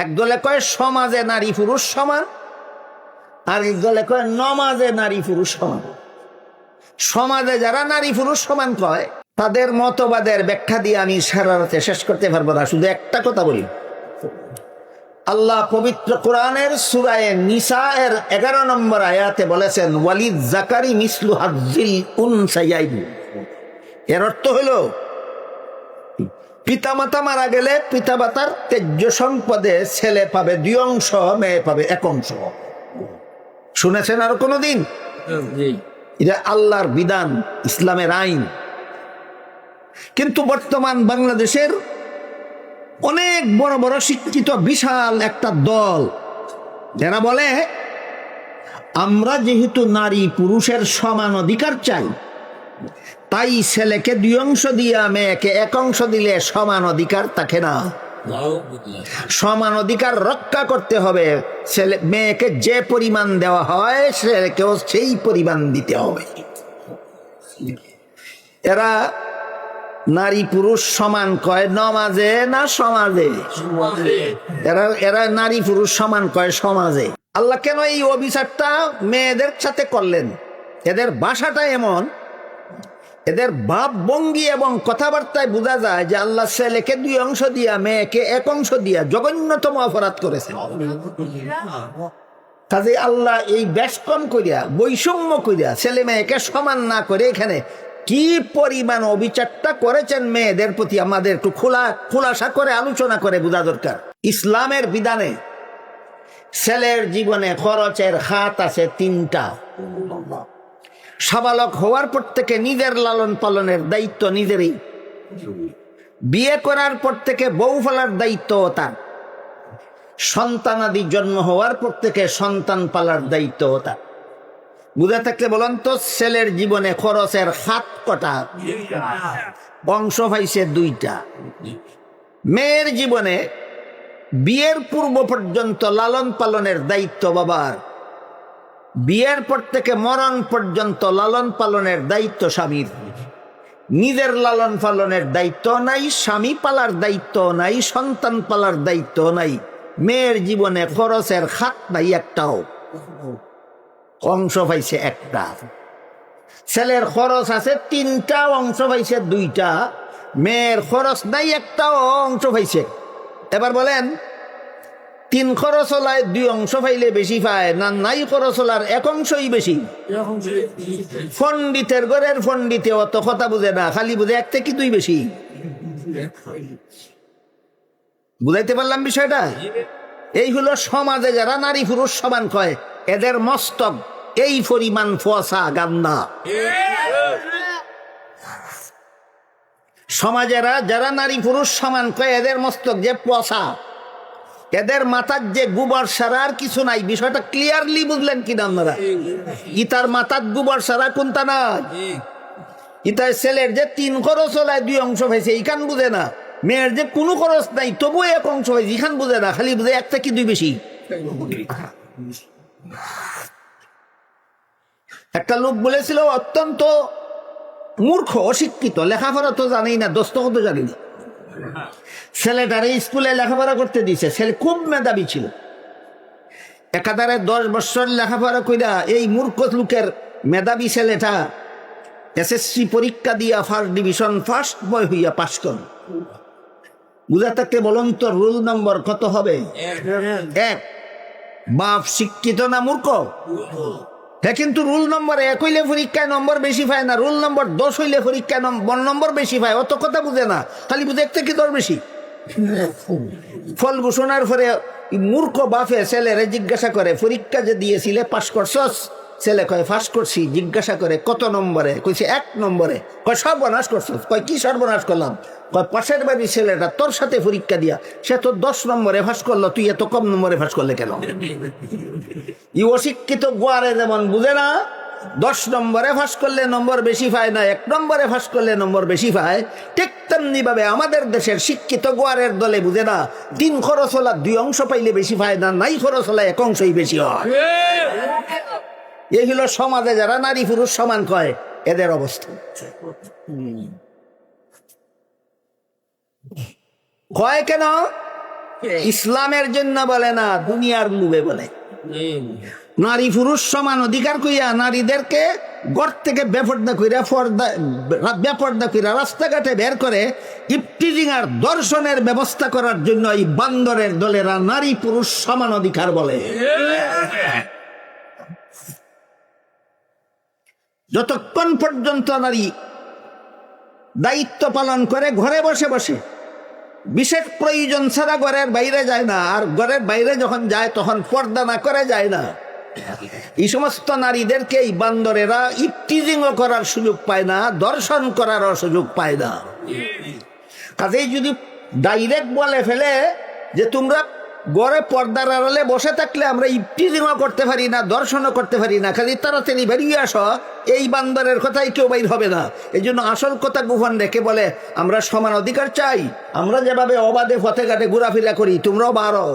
একদলে কয় সমাজে নারী পুরুষ সমান, আর একদলে কয় নমাজে নারী পুরুষ সমান। সমাজে যারা নারী পুরুষ সমান কয় তাদের মতবাদের ব্যাখ্যা দিয়ে আমি সারা রাতে শেষ করতে পারবো না। শুধু একটা কথা বলি, আল্লাহ পবিত্র কোরআনের সূরা নিসা এর 11 নম্বর আয়াতে বলেছেন, ওয়ালিদ জাকারি মিসলু হাজ্জিল উনসায়াইন। এর অর্থ হলো পিতামাতা মারা গেলে পিতামাতার তেজ্য সম্পদে ছেলে পাবে 2 অংশ, মেয়ে পাবে 1 অংশ। শুনেছেন আর কোনদিন? এটা আল্লাহর বিধান, ইসলামের আইন। কিন্তু বর্তমান বাংলাদেশের অনেক বড় বড় শিক্ষিত বিশাল একটা দল যারা বলে আমরা যেহেতু নারী পুরুষের সমান অধিকার চাই, তাই ছেলেকে 2 অংশ দিয়া মেয়েকে 1 অংশ দিলে সমান অধিকার থাকে না। সমান অধিকার রক্ষা করতে হবে। ছেলে মেয়েকে যে পরিমাণ দেওয়া হয় ছেলেকেও সেই পরিমাণ দিতে হবে। এরা নারী পুরুষ সমান কয় নমাজে না সমাজে? এরা নারী পুরুষ সমান কয় সমাজে। আল্লাহ কেন এই অভিশাপটা মেয়েদের সাথে করলেন? এদের ভাষাটা এমন, এদের ভাব ভঙ্গি এবং কথাবার্তায় বোঝা যায় যে আল্লাহ ছেলেকে 2 অংশ দিয়া মেয়েকে 1 অংশ দিয়া জঘন্যতম অপরাধ করেছেন। কাজে আল্লাহ এই বেশকম করিয়া বৈষম্য করিয়া ছেলে মেয়েকে সমান না করে এখানে কি পরিমাণ অবিচারটা করেছেন মেয়েদের প্রতি আমাদের একটু খোলাসা করে আলোচনা করে বোঝা দরকার। ইসলামের বিধানে ছেলের জীবনে খরচের খাত আছে 3টা। সাবালক হওয়ার পর থেকে নিজের লালন পালনের দায়িত্ব নিজেরই, বিয়ে করার পর থেকে বউ ফেলার দায়িত্ব তার, সন্তানাদি জন্ম হওয়ার পর থেকে সন্তান পালার দায়িত্ব তার। বুঝে থাকলে বলুন তো, ছেলের জীবনে খরচের খাত কটা? অংশ পাইছে 2টা। মেয়ের জীবনে বিয়ের পূর্ব পর্যন্ত লালন পালনের দায়িত্ব বাবার, বিয়ের পর থেকে মরণ পর্যন্ত লালন পালনের দায়িত্ব স্বামীর। নিজের লালন পালনের দায়িত্ব নাই, স্বামী পালার দায়িত্ব নাই, সন্তান পালার দায়িত্ব নাই। মেয়ের জীবনে খরচের খাত নাই একটাও, অংশ পাইছে 1টা। ছেলের খরচ আছে 3টা, অংশ পাইছে 2টা। মেয়ের খরচ নাই একটাও, অংশ পাইছে। এবার বলেন, 3 খরচ হলায় 2 অংশ পাইলে বেশি পায় না নাই খরচ হলার 1 অংশই বেশি? পণ্ডিতের ঘরের পণ্ডিতে অত কথা বুঝে না, খালি বুঝে 1 থেকে 2 বেশি। বুঝাইতে পারলাম বিষয়টা? এই হলো সমাজে যারা নারী পুরুষ সমান কয় এদের মস্তক এই পরিমাণ ফসা গান্দা। সমাজেরা যারা নারী পুরুষ সমান কয় এদের মস্তক যে পচা, এদের মাথার যে গোবর সারা আর কিছু নাই। বিষয়টা ক্লিয়ারলি বুঝলেন কিনা আপনারা? ইতার মাথার গোবর সারা কোনটা না? ইতার ছেলের যে 3 খরচ হলায় 2 অংশ হয়েছে এইখান বুঝে না। মেয়ের যে কোনো খরচ নাই তবুও 1 অংশ হয়েছে এইখান বুঝে না, খালি বুঝে 1 থেকে 2 বেশি। একটা লোক বলেছিল অত্যন্ত মূর্খ অশিক্ষিত, লেখাপড়া তো জানেই না, দস্তখত তো জানি না। ছেলেটারে স্কুলে লেখাপড়া করতে দিয়েছে। ছেলে খুব মেধাবী ছিল, একাধারে 10 বছর লেখাপড়া কইরা এই মূর্খ লোকের মেধাবী ছেলেটা এসএসসি পরীক্ষা দিয়া ফার্স্ট ডিভিশন ফার্স্ট বয় হইয়া পাস করল। বুঝা থাকতে বলুন তো রোল নম্বর কত হবে? 1। বাপ শিক্ষিত না মূর্খ? হ্যাঁ, কিন্তু রুল নম্বর 1 হইলে পরীক্ষায় নম্বর বেশি পায় না, রুল নম্বর 10 হইলে পরীক্ষায় নম্বর বেশি পায়। অত কথা বুঝে না, খালি বুঝে 1 থেকে 10 বেশি। ফল ঘোষণার পরে মূর্খ বাপে ছেলেরে জিজ্ঞাসা করে, পরীক্ষা যে দিয়েছিলে পাস করছস? ছেলে কয় পাস করছি। জিজ্ঞাসা করে কত নম্বরে? কইছে 1 নম্বরে। কয় সর্বনাশ করছস? কয় কি সর্বনাশ করলাম? কয় পাশের বাড়ির ছেলেটা তোর সাথে পরীক্ষা দিয়া সে তো 10 নম্বরে পাস করলো, তুই এত কম নম্বরে পাস করলে কেন? ই অশিক্ষিত গোয়ারে যেমন বুঝে না 10 নম্বরে পাস করলে নম্বর বেশি পায় না, 1 নম্বরে পাস করলে নম্বর বেশি পায়, ঠিক তেমনি ভাবে আমাদের দেশের শিক্ষিত গোয়ারের দলে বুঝে না 3 খরচ হলা 2 অংশ পাইলে বেশি পায় না, নাই খরচ হলা 1 অংশই বেশি হয়। এই হলো সমাজে যারা নারী পুরুষ সমান কয় এদের অবস্থা। কয় কেন? ইসলামের জন্য বলে না, দুনিয়ার লোভে বলে। নারী পুরুষ সমান অধিকার কইয়া নারীদেরকে ঘর থেকে বেপর্দা কইরা রাস্তাঘাটে বের করে ইফটিজিং আর দর্শনের ব্যবস্থা করার জন্য এই বান্দরের দলেরা নারী পুরুষ সমান অধিকার বলে। যতক্ষণ পর্যন্ত নারী দায়িত্ব পালন করে ঘরে বসে বসে, বিশেষ প্রয়োজন ছাড়া ঘরের বাইরে যায় না, আর ঘরের বাইরে যখন যায় তখন পর্দা না করে যায় না, এই সমস্ত নারীদেরকে এই বান্দরেরা ইফটিজিংও করার সুযোগ পায় না, দর্শন করারও সুযোগ পায় না। কাজেই যদি ডাইরেক্ট বলে ফেলে যে তোমরা ঘরে পর্দার আড়ালে বসে থাকলে আমরা ইফটিজিংও করতে পারি না, দর্শনও করতে পারি না, খালি তাড়াতাড়ি বেরিয়ে আসো, এই বান্দরের কথাই কেউ বাইর হবে না। এই জন্য আসল কথা গোপন রেখে বলে আমরা সমান অধিকার চাই, আমরা যেভাবে অবাধে পথে ঘাটে ঘোরাফেরা করি তোমরাও বাড়ো।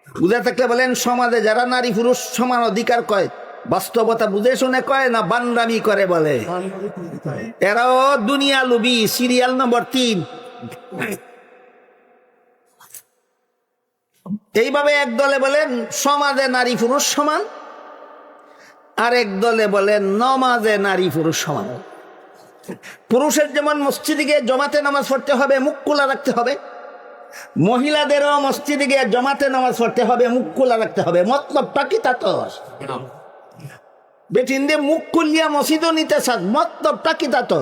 বুঝে থাকলে বলেন সমাজে যারা নারী পুরুষ সমান অধিকার কয়, বাস্তবতা বুঝে শুনে কয় না বান্দামি করে বলে? এরাও দুনিয়া লুবি। Serial number 3। এইভাবে এক দলে বলেন সমাজে নারী পুরুষ সমান, আর এক দলে বলেন নমাজে নারী পুরুষ সমান। পুরুষের যেমন মসজিদে গিয়ে জমাতে নামাজ পড়তে হবে, মুখ খোলা রাখতে হবে, মহিলাদেরও মসজিদে গিয়ে জমাতে নামাজ পড়তে হবে, মুখ খোলা রাখতে হবে। মতলবটা কি তা তো বেটিন দিয়ে মুখ খুলিয়া মসজিদও নিতে চাস, মতলবটা কি তা তো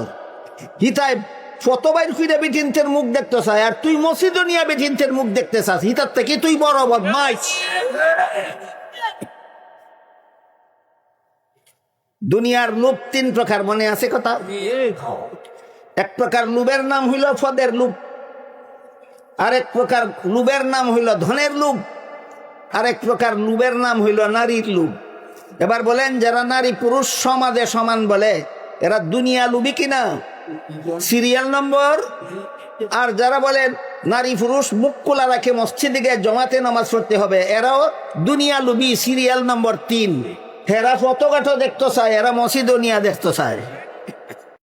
হিতায় ফতোবাইর ফিরে বেটিনতের মুখ দেখতে চায়, আর তুই মসজিদও নিয়ে বেটিনতের মুখ দেখতে চাস, হিতার থেকে তুই বড় বদমাইশ। দুনিয়ার লোভ 3 প্রকার, মনে আছে কথা? এক প্রকার লোভের নাম হইল পদের লোভ, আরেক প্রকার লোভের নাম হইল ধনের লোভ, আরেক প্রকার লোভের নাম হইল নারীর লোভ। এবার বলেন যারা নারী পুরুষ সমাজে সমান বলে এরা দুনিয়া লোভী কিনা? Serial number. আর যারা বলেন নারী পুরুষ মুখ খোলা রাখে মসজিদে গিয়ে জমাতে নামাজ পড়তে হবে, এরাও দুনিয়া লোভী। Serial number 3। এরা ফটোঘাটো দেখতে চায়, এরা মসজিদও নিয়ে দেখতে চায়।